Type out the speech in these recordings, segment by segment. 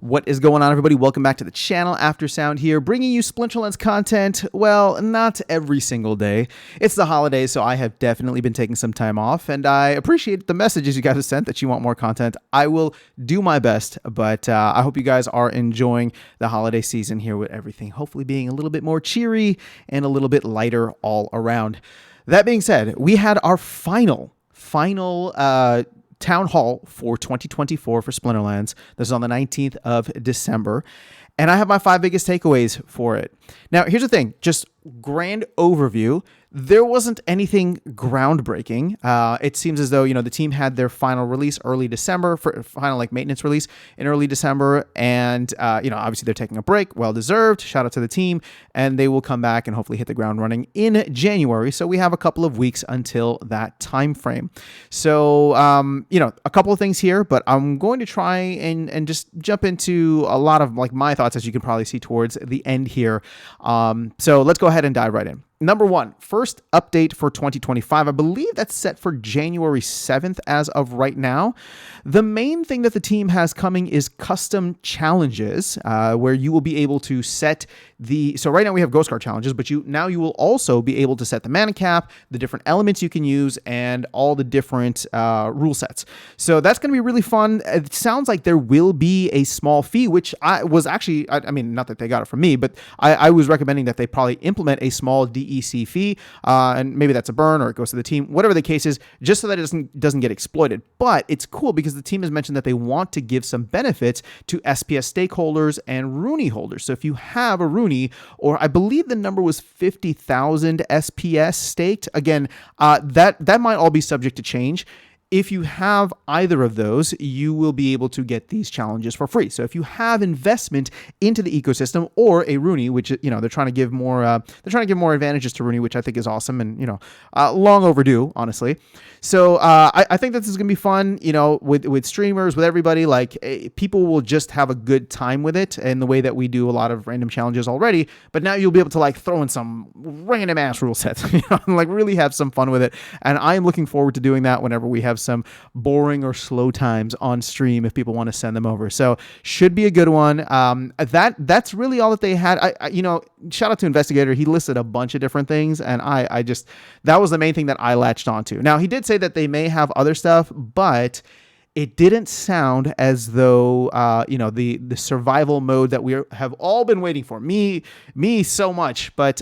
What is going on, everybody? Welcome back to the channel. Aftersound here, bringing you Splinterlands content. Well, not every single day. It's the holidays, so I have definitely been taking some time off, and I appreciate the messages you guys have sent that you want more content. I will do my best, but I hope you guys are enjoying the holiday season here with everything hopefully being a little bit more cheery and a little bit lighter all around. That being said, we had our final Town Hall for 2024 for Splinterlands. This is on the 19th of December. And I have my 5 biggest takeaways for it. Now, here's the thing. Just grand overview. There wasn't anything groundbreaking. It seems as though, the team had their final release early December, for final maintenance release in early December. And, obviously they're taking a break, well-deserved. Shout out to the team. And they will come back and hopefully hit the ground running in January. So we have a couple of weeks until that time frame. So, a couple of things here, but I'm going to try and just jump into a lot of my thoughts, as you can probably see towards the end here. So let's go ahead and dive right in. Number 1, first update for 2025. I believe that's set for January 7th as of right now. The main thing that the team has coming is custom challenges, where you will be able to set so right now we have Ghost Card challenges, but you will also be able to set the mana cap, the different elements you can use, and all the different rule sets. So that's going to be really fun. It sounds like there will be a small fee, which I was actually, not that they got it from me, but I was recommending that they probably implement a small DEC fee, and maybe that's a burn or it goes to the team, whatever the case is, just so that it doesn't get exploited. But it's cool because the team has mentioned that they want to give some benefits to SPS stakeholders and Rooney holders. So if you have a Rooney, or I believe the number was 50,000 SPS staked, again, that might all be subject to change. If you have either of those, you will be able to get these challenges for free. So if you have investment into the ecosystem or a Rooney, which they're trying to give more advantages to Rooney, which I think is awesome and long overdue, honestly. So I think this is gonna be fun. With streamers, with everybody, people will just have a good time with it, in the way that we do a lot of random challenges already. But now you'll be able to throw in some random ass rule sets, really have some fun with it. And I am looking forward to doing that whenever we have some boring or slow times on stream, if people want to send them over. So should be a good one. That's really all that they had. I shout out to Investigator. He listed a bunch of different things, and I just, that was the main thing that I latched onto. Now, he did say that they may have other stuff, but it didn't sound as though, the survival mode that we have all been waiting for. Me so much, but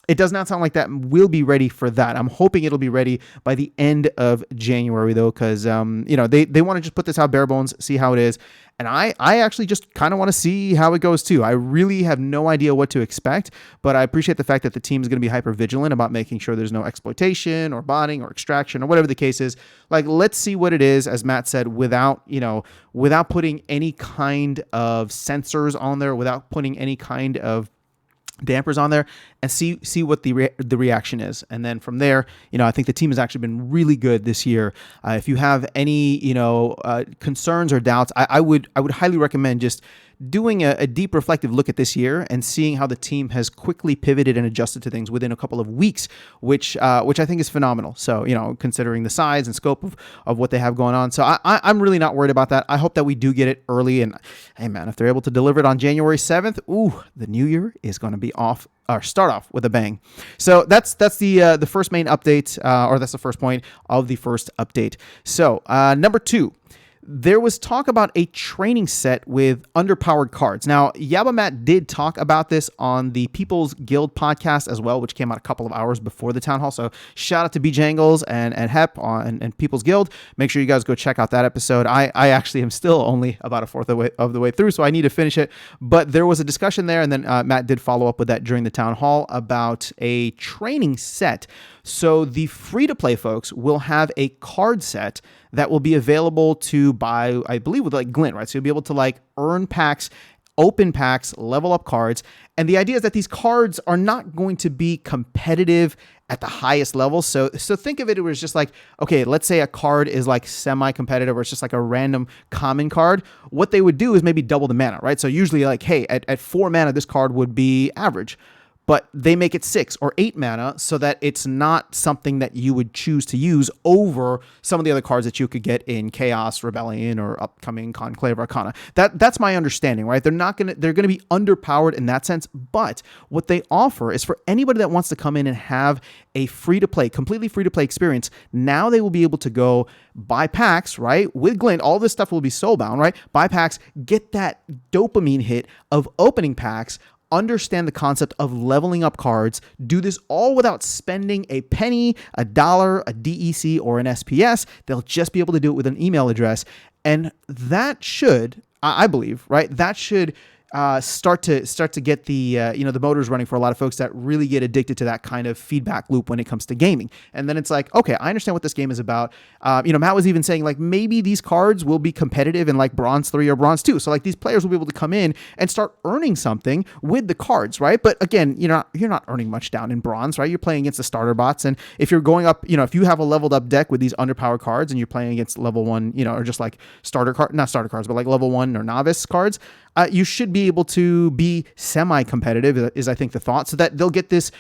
it does not sound like that will be ready for that. I'm hoping it'll be ready by the end of January, though, because, they want to just put this out bare bones, see how it is. And I actually just kind of want to see how it goes, too. I really have no idea what to expect, but I appreciate the fact that the team is going to be hyper vigilant about making sure there's no exploitation or botting or extraction or whatever the case is. Let's see what it is, as Matt said, without putting any kind of sensors on there, without putting any kind of dampers on there, and see what the reaction is. And then from there, I think the team has actually been really good this year. If you have any concerns or doubts, I would highly recommend just doing a deep reflective look at this year and seeing how the team has quickly pivoted and adjusted to things within a couple of weeks, which I think is phenomenal. So, considering the size and scope of what they have going on. So I'm really not worried about that. I hope that we do get it early, and hey man, if they're able to deliver it on January 7th, the new year is going to be off, or start off with a bang. So that's the first main update, or that's the first point of the first update. So number 2. There was talk about a training set with underpowered cards. Now, Yabamat did talk about this on the People's Guild podcast as well, which came out a couple of hours before the Town Hall. So shout out to Bjangles and Hep and People's Guild. Make sure you guys go check out that episode. I actually am still only about a fourth of the way through, so I need to finish it. But there was a discussion there, and then Matt did follow up with that during the Town Hall about a training set. So the free-to-play folks will have a card set that will be available to buy, I believe, with Glint, right? So you'll be able to earn packs, open packs, level up cards. And the idea is that these cards are not going to be competitive at the highest level. So think of it was just okay, let's say a card is semi-competitive, or it's just a random common card. What they would do is maybe double the mana, right? So usually hey, at 4 mana, this card would be average. but they make it 6 or 8 mana so that it's not something that you would choose to use over some of the other cards that you could get in Chaos, Rebellion, or upcoming Conclave Arcana. That's my understanding, right? They're gonna be underpowered in that sense, but what they offer is for anybody that wants to come in and have a completely free to play experience. Now they will be able to go buy packs, right? With Glint, all this stuff will be soulbound, right? Buy packs, get that dopamine hit of opening packs, understand the concept of leveling up cards, do this all without spending a penny, a dollar, a DEC, or an SPS. They'll just be able to do it with an email address. And that should, I believe, right? That should start to get the the motors running for a lot of folks that really get addicted to that kind of feedback loop when it comes to gaming. And then it's like, okay, I understand what this game is about. Matt was even saying like maybe these cards will be competitive in like Bronze 3 or Bronze 2. So like these players will be able to come in and start earning something with the cards, right? But again, you're not earning much down in Bronze, right? You're playing against the starter bots, and if you're going up, if you have a leveled up deck with these underpowered cards and you're playing against level 1, or just like not starter cards, but like level 1 or novice cards, you should be able to be semi-competitive is I think the thought, so that they'll get this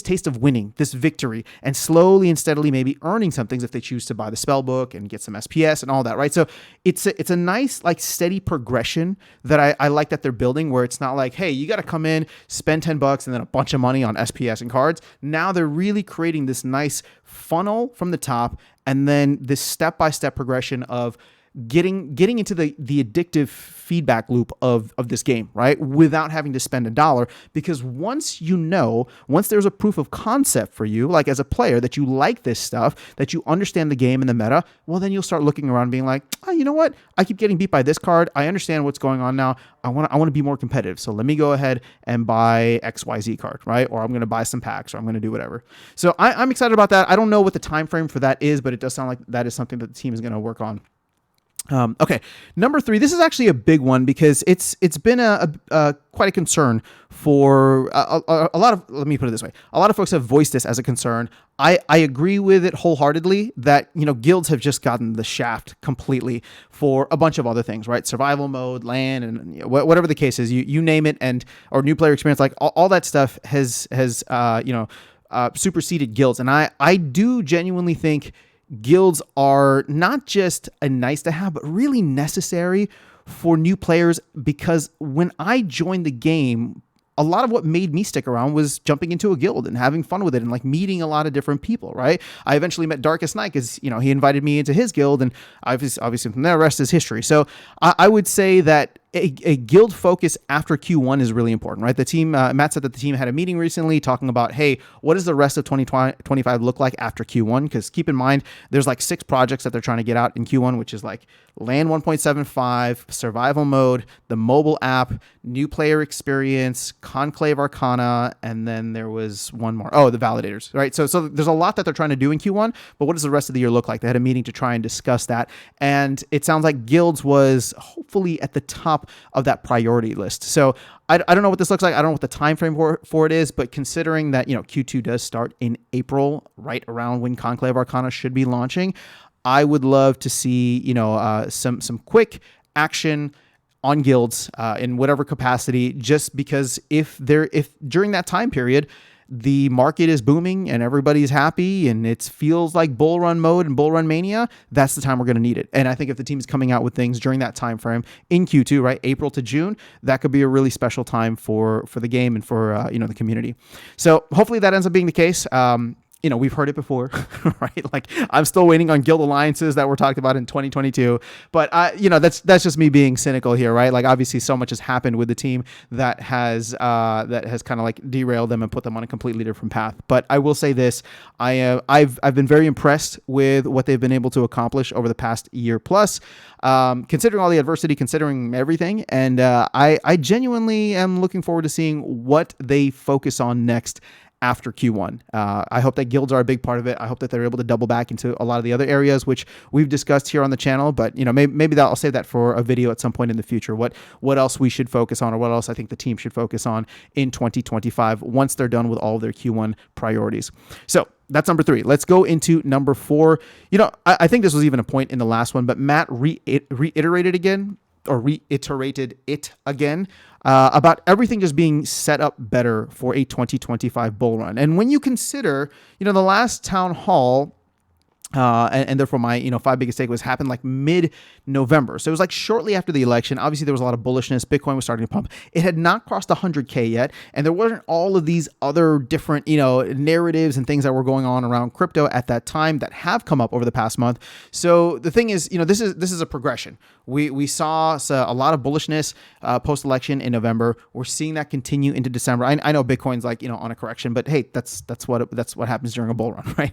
taste of winning, this victory, and slowly and steadily maybe earning some things if they choose to buy the spell book and get some SPS and all that, right? So it's a nice like steady progression that I like that they're building, where it's not like, hey, you got to come in, spend $10 and then a bunch of money on SPS and cards. Now they're really creating this nice funnel from the top, and then this step-by-step progression of getting into the addictive feedback loop of this game, right? Without having to spend $1. Because once there's a proof of concept for you, like as a player, that you like this stuff, that you understand the game and the meta, well, then you'll start looking around being like, oh, you know what? I keep getting beat by this card. I understand what's going on now. I want to be more competitive. So let me go ahead and buy XYZ card, right? Or I'm going to buy some packs, or I'm going to do whatever. So I'm excited about that. I don't know what the time frame for that is, but it does sound like that is something that the team is going to work on. Okay, number 3. This is actually a big one because it's been quite a concern for a lot of. Let me put it this way: a lot of folks have voiced this as a concern. I agree with it wholeheartedly that guilds have just gotten the shaft completely for a bunch of other things, right? Survival mode, LAN, and whatever the case is, you name it, or new player experience, like all that stuff has superseded guilds, and I do genuinely think guilds are not just a nice to have, but really necessary for new players, because when I joined the game, a lot of what made me stick around was jumping into a guild and having fun with it and like meeting a lot of different people, right? I eventually met Darkest Night because, he invited me into his guild, and obviously from there, the rest is history. So I would say that a guild focus after Q1 is really important, right? The team, Matt said that the team had a meeting recently talking about, hey, what does the rest of 2025 look like after Q1? Because keep in mind, there's like 6 projects that they're trying to get out in Q1, which is like LAN 1.75, survival mode, the mobile app, new player experience, Conclave Arcana, and then there was one more. Oh, the validators, right? So there's a lot that they're trying to do in Q1, but what does the rest of the year look like? They had a meeting to try and discuss that, and it sounds like guilds was hopefully at the top of that priority list. So I don't know what this looks like. I don't know what the time frame for it is, but considering that Q2 does start in April, right around when Conclave Arcana should be launching, I would love to see some quick action on guilds in whatever capacity, just because if during that time period the market is booming and everybody's happy and it feels like bull run mode and bull run mania, that's the time we're going to need it. And I think if the team is coming out with things during that time frame in Q2, right, April to June, that could be a really special time for the game and for the community. So hopefully that ends up being the case. We've heard it before, right? Like I'm still waiting on guild alliances that were talked about in 2022, but that's just me being cynical here, right? Like obviously so much has happened with the team that has kind of like derailed them and put them on a completely different path. But I will say this, I've been very impressed with what they've been able to accomplish over the past year plus, considering all the adversity, considering everything. And I genuinely am looking forward to seeing what they focus on next after Q1. I hope that guilds are a big part of it. I hope that they're able to double back into a lot of the other areas, which we've discussed here on the channel, but maybe I'll save that for a video at some point in the future. What else we should focus on, or what else I think the team should focus on in 2025 once they're done with all of their Q1 priorities. So that's number 3. Let's go into number 4. I think this was even a point in the last one, but Matt reiterated again or reiterated it again about everything just being set up better for a 2025 bull run. And when you consider, the last town hall, and therefore my, five biggest takeaways happened like mid-November. So it was like shortly after the election. Obviously there was a lot of bullishness. Bitcoin was starting to pump. It had not crossed 100K yet. And there wasn't all of these other different, narratives and things that were going on around crypto at that time that have come up over the past month. So the thing is, this is a progression. We saw a lot of bullishness post-election in November. We're seeing that continue into December. I know Bitcoin's like, on a correction, but hey, that's what happens during a bull run, right?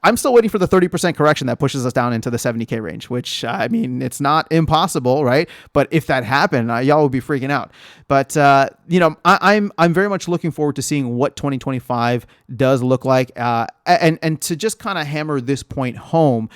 I'm still waiting for the 30% correction that pushes us down into the 70K range, which it's not impossible, right? But if that happened, y'all would be freaking out. But I'm very much looking forward to seeing what 2025 does look like, and to just kind of hammer this point home.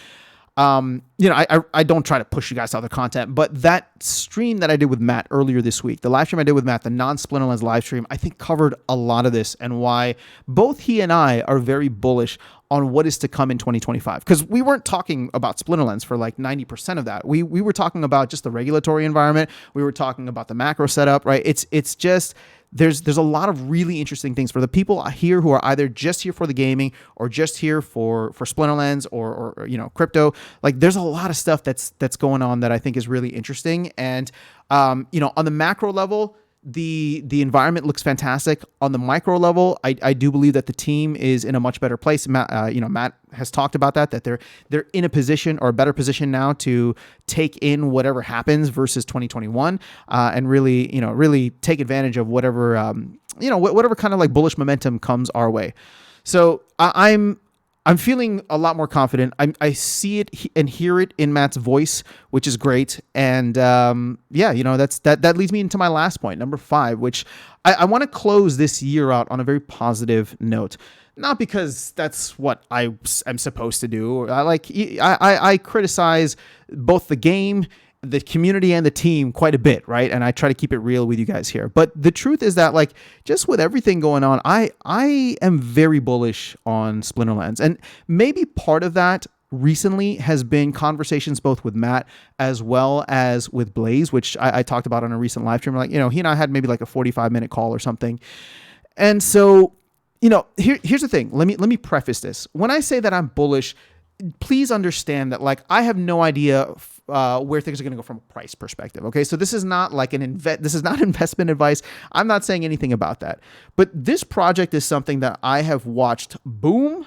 I don't try to push you guys to other content, but that stream that I did with Matt earlier this week, the live stream I did with Matt, the non-Splinterlands live stream, I think covered a lot of this and why both he and I are very bullish on what is to come in 2025. Because we weren't talking about Splinterlands for like 90% of that. We were talking about just the regulatory environment. We were talking about the macro setup, right? It's just... There's a lot of really interesting things for the people here who are either just here for the gaming or just here for Splinterlands or crypto. Like there's a lot of stuff that's going on that I think is really interesting. And on the macro level, the environment looks fantastic. On the micro level, I do believe that the team is in a much better place. Matt has talked about that they're in a position or a better position now to take in whatever happens versus 2021, and really take advantage of whatever whatever kind of like bullish momentum comes our way. So I'm feeling a lot more confident. I see it and hear it in Matt's voice, which is great. And that leads me into my last point, number 5, which I want to close this year out on a very positive note. Not because that's what I am supposed to do. I criticize both the game, the community, and the team quite a bit, right? And I try to keep it real with you guys here. But the truth is that, like, just with everything going on, I am very bullish on Splinterlands. And maybe part of that recently has been conversations both with Matt as well as with Blaze, which I talked about on a recent live stream. Like, he and I had maybe like a 45-minute call or something. And so, here's the thing. Let me preface this. When I say that I'm bullish, please understand that, like, I have no idea where things are going to go from a price perspective. Okay. So this is not like this is not investment advice. I'm not saying anything about that, but this project is something that I have watched boom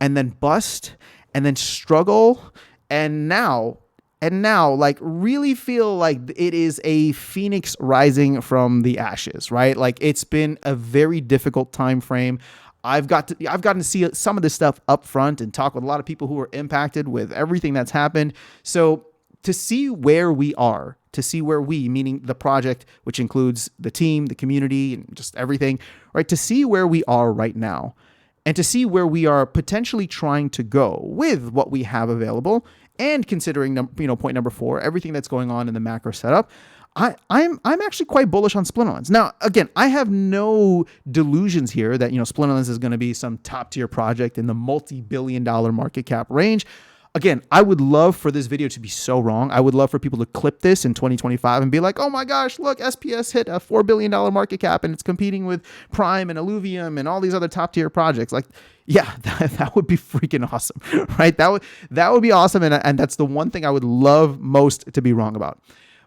and then bust and then struggle. And now like really feel like it is a phoenix rising from the ashes, right? Like it's been a very difficult time frame. I've gotten to see some of this stuff up front and talk with a lot of people who were impacted with everything that's happened. So to see where we are, meaning the project, which includes the team, the community, and just everything, right? To see where we are right now and to see where we are potentially trying to go with what we have available, and considering, point number 4, everything that's going on in the macro setup, I'm actually quite bullish on Splinterlands. Now, again, I have no delusions here that, Splinterlands is going to be some top tier project in the multi-billion-dollar market cap range. Again, I would love for this video to be so wrong. I would love for people to clip this in 2025 and be like, oh my gosh, look, SPS hit a $4 billion market cap and it's competing with Prime and Illuvium and all these other top tier projects. Like, yeah, that would be freaking awesome, right? That would be awesome. And that's the one thing I would love most to be wrong about.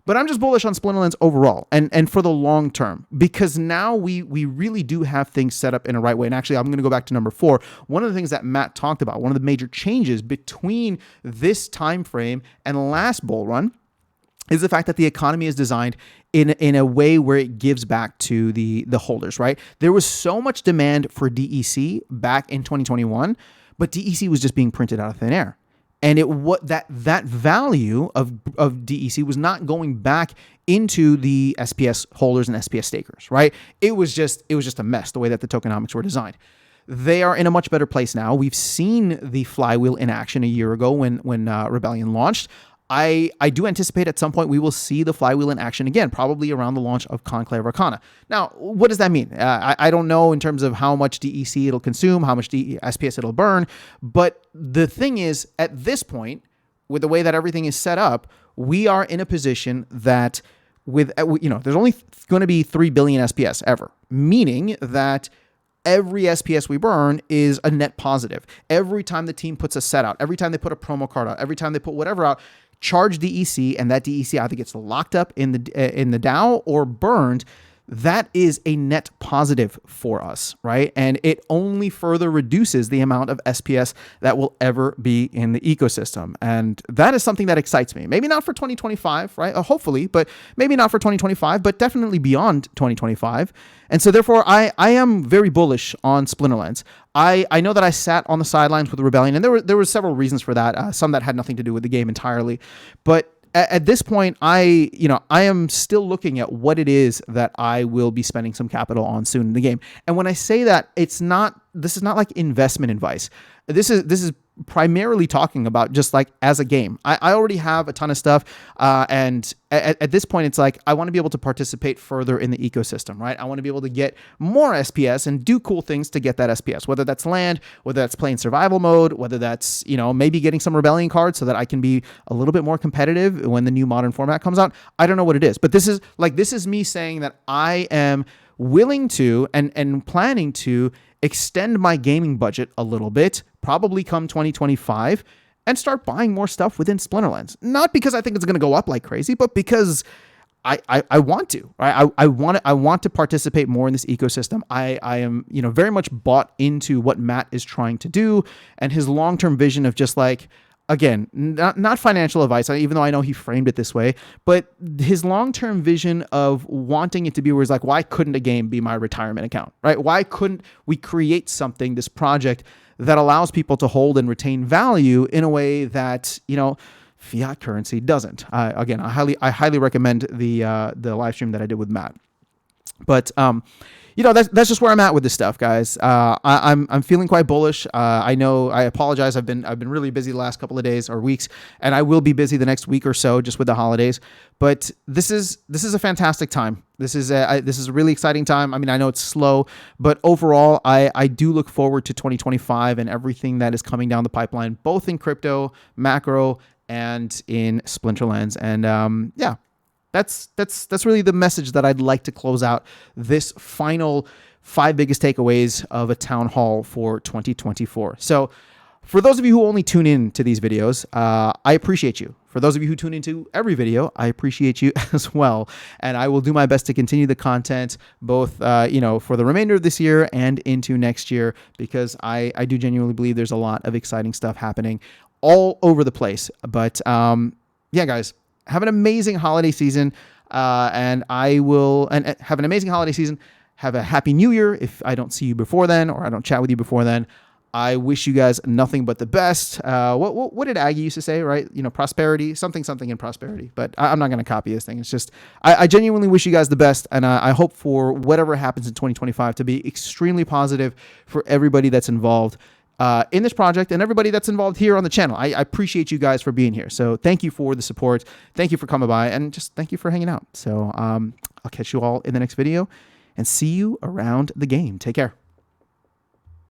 But I'm just bullish on Splinterlands overall and for the long term, because now we really do have things set up in a right way. And actually, I'm going to go back to number 4. One of the things that Matt talked about, one of the major changes between this time frame and last bull run, is the fact that the economy is designed in a way where it gives back to the holders, right? There was so much demand for DEC back in 2021, but DEC was just being printed out of thin air. And that value of DEC was not going back into the SPS holders and SPS stakers, right? It was just a mess the way that the tokenomics were designed. They are in a much better place now. We've seen the flywheel in action a year ago when Rebellion launched. I do anticipate at some point we will see the flywheel in action again, probably around the launch of Conclave Arcana. Now, what does that mean? I don't know in terms of how much DEC it'll consume, how much SPS it'll burn, but the thing is, at this point, with the way that everything is set up, we are in a position that there's only going to be 3 billion SPS ever, meaning that every SPS we burn is a net positive. Every time the team puts a set out, every time they put a promo card out, every time they put whatever out, charge DEC, and that DEC either gets locked up in the DAO or burned. That is a net positive for us, right? And it only further reduces the amount of SPS that will ever be in the ecosystem. And that is something that excites me. Maybe not for 2025, right? Hopefully, but maybe not for 2025, but definitely beyond 2025. And so therefore, I am very bullish on Splinterlands. I know that I sat on the sidelines with Rebellion, and there were several reasons for that, some that had nothing to do with the game entirely. But at this point, I am still looking at what it is that I will be spending some capital on soon in the game. And when I say that, this is not like investment advice. This is primarily talking about just like as a game. I already have a ton of stuff. And at this point, it's like, I want to be able to participate further in the ecosystem, right? I want to be able to get more SPS and do cool things to get that SPS, whether that's land, whether that's playing survival mode, whether that's, maybe getting some Rebellion cards so that I can be a little bit more competitive when the new modern format comes out. I don't know what it is, but this is me saying that I am willing to and planning to extend my gaming budget a little bit, probably come 2025, and start buying more stuff within Splinterlands. Not because I think it's going to go up like crazy, but because I want to. Right? I want to participate more in this ecosystem. I am very much bought into what Matt is trying to do and his long-term vision of just like, again, not financial advice, even though I know he framed it this way, but his long-term vision of wanting it to be where he's like, why couldn't a game be my retirement account, right? Why couldn't we create something, this project that allows people to hold and retain value in a way that, fiat currency doesn't? Again, I highly recommend the live stream that I did with Matt. But that's just where I'm at with this stuff, guys. I'm feeling quite bullish. I know. I apologize. I've been really busy the last couple of days or weeks, and I will be busy the next week or so just with the holidays. But this is a fantastic time. This is a really exciting time. I mean, I know it's slow, but overall, I do look forward to 2025 and everything that is coming down the pipeline, both in crypto, macro, and in Splinterlands. And That's really the message that I'd like to close out this final 5 biggest takeaways of a town hall for 2024. So for those of you who only tune in to these videos, I appreciate you. For those of you who tune into every video, I appreciate you as well. And I will do my best to continue the content both, for the remainder of this year and into next year, because I do genuinely believe there's a lot of exciting stuff happening all over the place. But guys, have an amazing holiday season, and have an amazing holiday season. Have a happy new year if I don't see you before then, or I don't chat with you before then. I wish you guys nothing but the best. What did Aggie used to say, right? Prosperity, something in prosperity. But I'm not going to copy this thing. It's just, I genuinely wish you guys the best, and I hope for whatever happens in 2025 to be extremely positive for everybody that's involved in this project and everybody that's involved here on the channel. I appreciate you guys for being here. So thank you for the support. Thank you for coming by, and just thank you for hanging out. So I'll catch you all in the next video and see you around the game. Take care.